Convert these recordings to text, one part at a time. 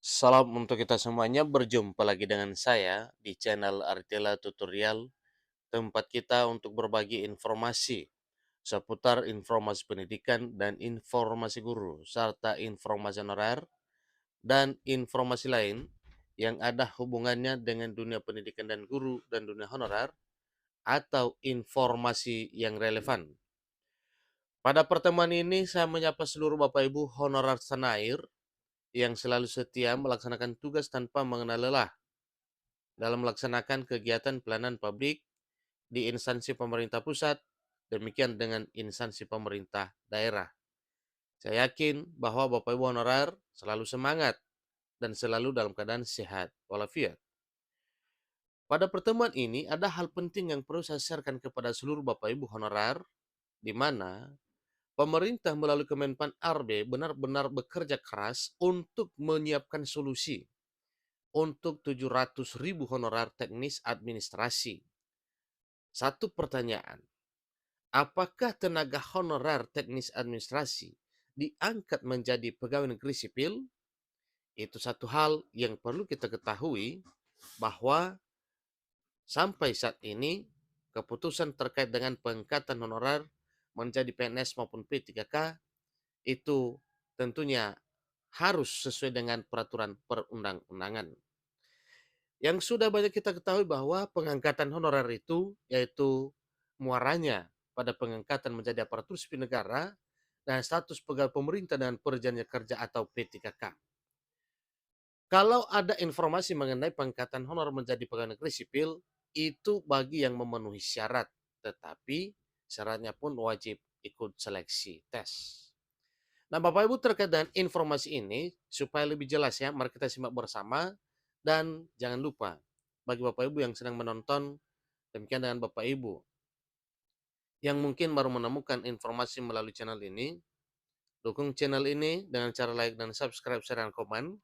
Salam untuk kita semuanya, berjumpa lagi dengan saya di channel Artela Tutorial, tempat kita untuk berbagi informasi seputar informasi pendidikan dan informasi guru, serta informasi honorer dan informasi lain yang ada hubungannya dengan dunia pendidikan dan guru dan dunia honorer atau informasi yang relevan. Pada pertemuan ini saya menyapa seluruh Bapak Ibu honorer senair yang selalu setia melaksanakan tugas tanpa mengenal lelah dalam melaksanakan kegiatan pelayanan publik di instansi pemerintah pusat, demikian dengan instansi pemerintah daerah. Saya yakin bahwa Bapak Ibu honorer selalu semangat dan selalu dalam keadaan sehat walafiat. Pada pertemuan ini ada hal penting yang perlu saya sharekan kepada seluruh Bapak Ibu honorer, di mana pemerintah melalui Kemenpan RB benar-benar bekerja keras untuk menyiapkan solusi untuk 700.000 honorer teknis administrasi. Satu pertanyaan, apakah tenaga honorer teknis administrasi diangkat menjadi pegawai negeri sipil? Itu satu hal yang perlu kita ketahui bahwa sampai saat ini keputusan terkait dengan pengangkatan honorer menjadi PNS maupun P3K itu tentunya harus sesuai dengan peraturan perundang-undangan. Yang sudah banyak kita ketahui bahwa pengangkatan honorer itu yaitu muaranya pada pengangkatan menjadi aparatur sipil negara dan status pegawai pemerintah dengan perjanjian kerja atau P3K. Kalau ada informasi mengenai pengangkatan honor menjadi pegawai negeri sipil, itu bagi yang memenuhi syarat, tetapi syaratnya pun wajib ikut seleksi tes. Nah, Bapak Ibu terkait dengan informasi ini, supaya lebih jelas ya, mari kita simak bersama. Dan jangan lupa, bagi Bapak Ibu yang sedang menonton, demikian dengan Bapak Ibu yang mungkin baru menemukan informasi melalui channel ini, dukung channel ini dengan cara like dan subscribe, share, dan komen,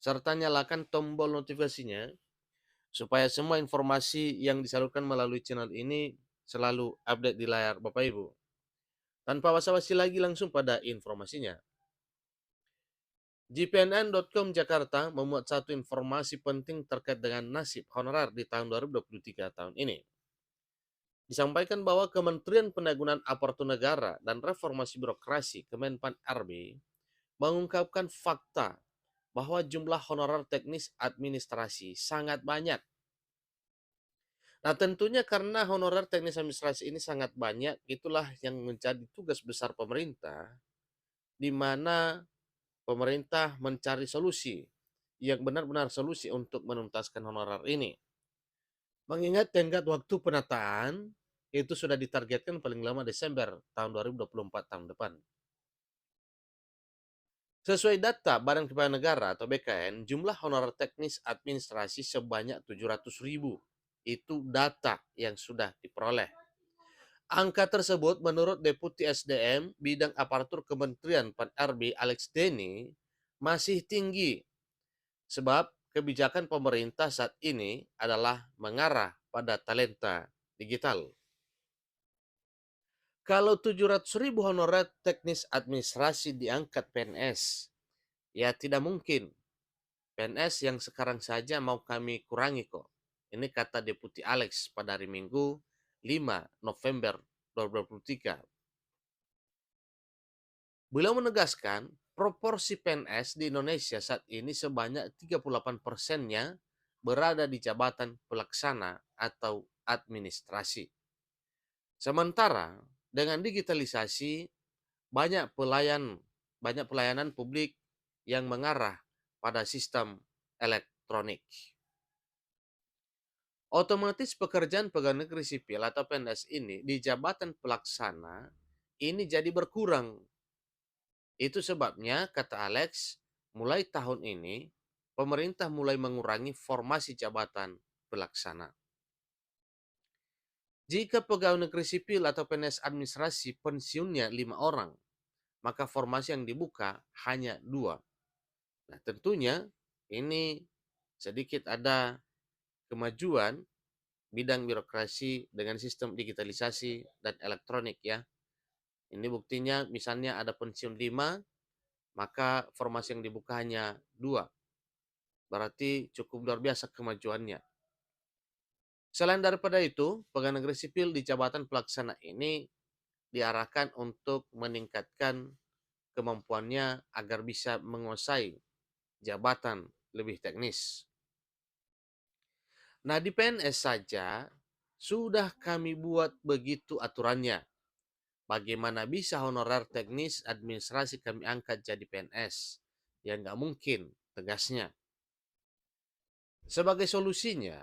serta nyalakan tombol notifikasinya, supaya semua informasi yang disalurkan melalui channel ini selalu update di layar Bapak Ibu. Tanpa basa-basi lagi, langsung pada informasinya. GPNN.com Jakarta memuat satu informasi penting terkait dengan nasib honorer di tahun 2023 tahun ini. Disampaikan bahwa Kementerian Pendayagunaan Aparatur Negara dan Reformasi Birokrasi Kemenpan RB mengungkapkan fakta bahwa jumlah honorer teknis administrasi sangat banyak. Nah, tentunya karena honorer teknis administrasi ini sangat banyak, itulah yang menjadi tugas besar pemerintah, di mana pemerintah mencari solusi yang benar-benar solusi untuk menuntaskan honorer ini. Mengingat tenggat waktu penataan itu sudah ditargetkan paling lama Desember tahun 2024 tahun depan. Sesuai data Badan Kepegawaian Negara atau BKN, jumlah honorer teknis administrasi sebanyak 700.000. Itu data yang sudah diperoleh. Angka tersebut menurut Deputi SDM Bidang Aparatur Kementerian Pan-RB Alex Denny masih tinggi sebab kebijakan pemerintah saat ini adalah mengarah pada talenta digital. Kalau 700.000 honorer teknis administrasi diangkat PNS, ya tidak mungkin. PNS yang sekarang saja mau kami kurangi kok. Ini kata Deputi Alex pada hari Minggu 5 November 2023. Beliau menegaskan proporsi PNS di Indonesia saat ini sebanyak 38%-nya berada di jabatan pelaksana atau administrasi. Sementara dengan digitalisasi banyak pelayanan publik yang mengarah pada sistem elektronik. Otomatis pekerjaan pegawai negeri sipil atau PNS ini di jabatan pelaksana ini jadi berkurang. Itu sebabnya, kata Alex, mulai tahun ini pemerintah mulai mengurangi formasi jabatan pelaksana. Jika pegawai negeri sipil atau PNS administrasi pensiunnya 5 orang, maka formasi yang dibuka hanya 2. Nah, tentunya ini sedikit ada kemajuan bidang birokrasi dengan sistem digitalisasi dan elektronik ya. Ini buktinya misalnya ada pensiun 5, maka formasi yang dibuka hanya 2. Berarti cukup luar biasa kemajuannya. Selain daripada itu, pegawai negeri sipil di jabatan pelaksana ini diarahkan untuk meningkatkan kemampuannya agar bisa menguasai jabatan lebih teknis. Nah, di PNS saja sudah kami buat begitu aturannya. Bagaimana bisa honorer teknis administrasi kami angkat jadi PNS? Ya nggak mungkin, tegasnya. Sebagai solusinya,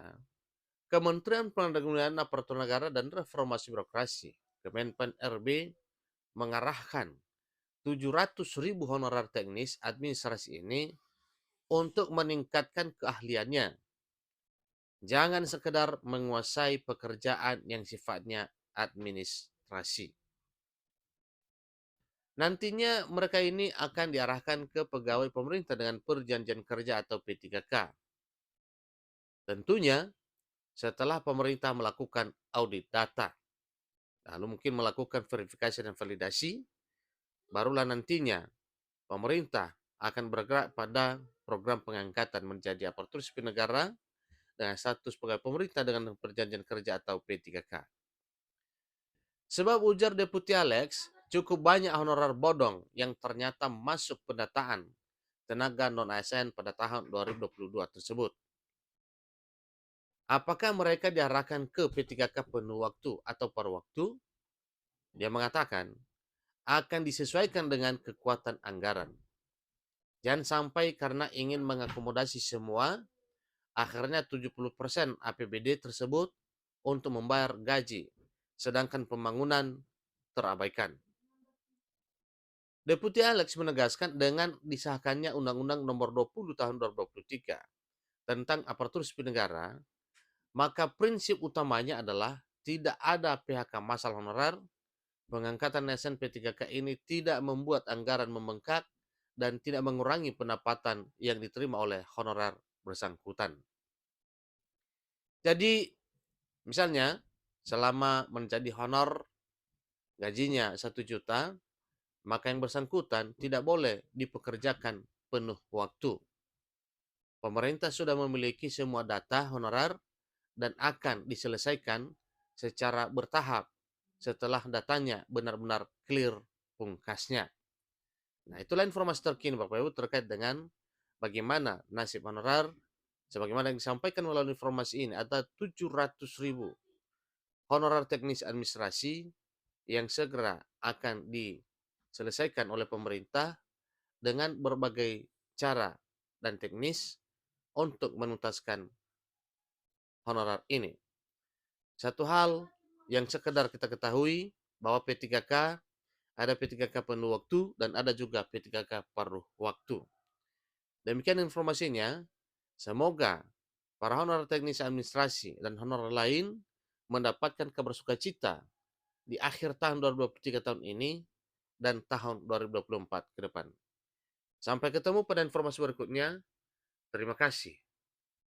Kementerian Pengendalian Aparatur Negara dan Reformasi Birokrasi, Kemenpan RB, mengarahkan 700.000 honorer teknis administrasi ini untuk meningkatkan keahliannya. Jangan sekedar menguasai pekerjaan yang sifatnya administrasi. Nantinya mereka ini akan diarahkan ke pegawai pemerintah dengan perjanjian kerja atau P3K. Tentunya setelah pemerintah melakukan audit data, lalu mungkin melakukan verifikasi dan validasi, barulah nantinya pemerintah akan bergerak pada program pengangkatan menjadi aparatur sipil negara dengan status pegawai pemerintah dengan perjanjian kerja atau P3K. Sebab ujar Deputi Alex, cukup banyak honorer bodong yang ternyata masuk pendataan tenaga non-ASN pada tahun 2022 tersebut. Apakah mereka diarahkan ke P3K penuh waktu atau paruh waktu? Dia mengatakan, akan disesuaikan dengan kekuatan anggaran. Jangan sampai karena ingin mengakomodasi semua, akhirnya 70% APBD tersebut untuk membayar gaji, sedangkan pembangunan terabaikan. Deputi Alex menegaskan dengan disahkannya Undang-Undang Nomor 20 Tahun 2023 tentang aparatur sipil negara, maka prinsip utamanya adalah tidak ada PHK massal honorer. Pengangkatan ASN P3K ini tidak membuat anggaran membengkak dan tidak mengurangi pendapatan yang diterima oleh honorer bersangkutan. Jadi, misalnya, selama menjadi honor gajinya 1 juta, maka yang bersangkutan tidak boleh dipekerjakan penuh waktu. Pemerintah sudah memiliki semua data honorer dan akan diselesaikan secara bertahap setelah datanya benar-benar clear pungkasnya. Nah, itulah informasi terkini Bapak Ibu terkait dengan bagaimana nasib honorer. Sebagaimana yang disampaikan melalui informasi ini, ada 700.000 honorer teknis administrasi yang segera akan diselesaikan oleh pemerintah dengan berbagai cara dan teknis untuk menuntaskan honorer ini. Satu hal yang sekedar kita ketahui bahwa P3K ada P3K penuh waktu dan ada juga P3K paruh waktu. Demikian informasinya. Semoga para honorer teknis administrasi dan honorer lain mendapatkan kabar sukacita di akhir tahun 2023 tahun ini dan tahun 2024 ke depan. Sampai ketemu pada informasi berikutnya. Terima kasih.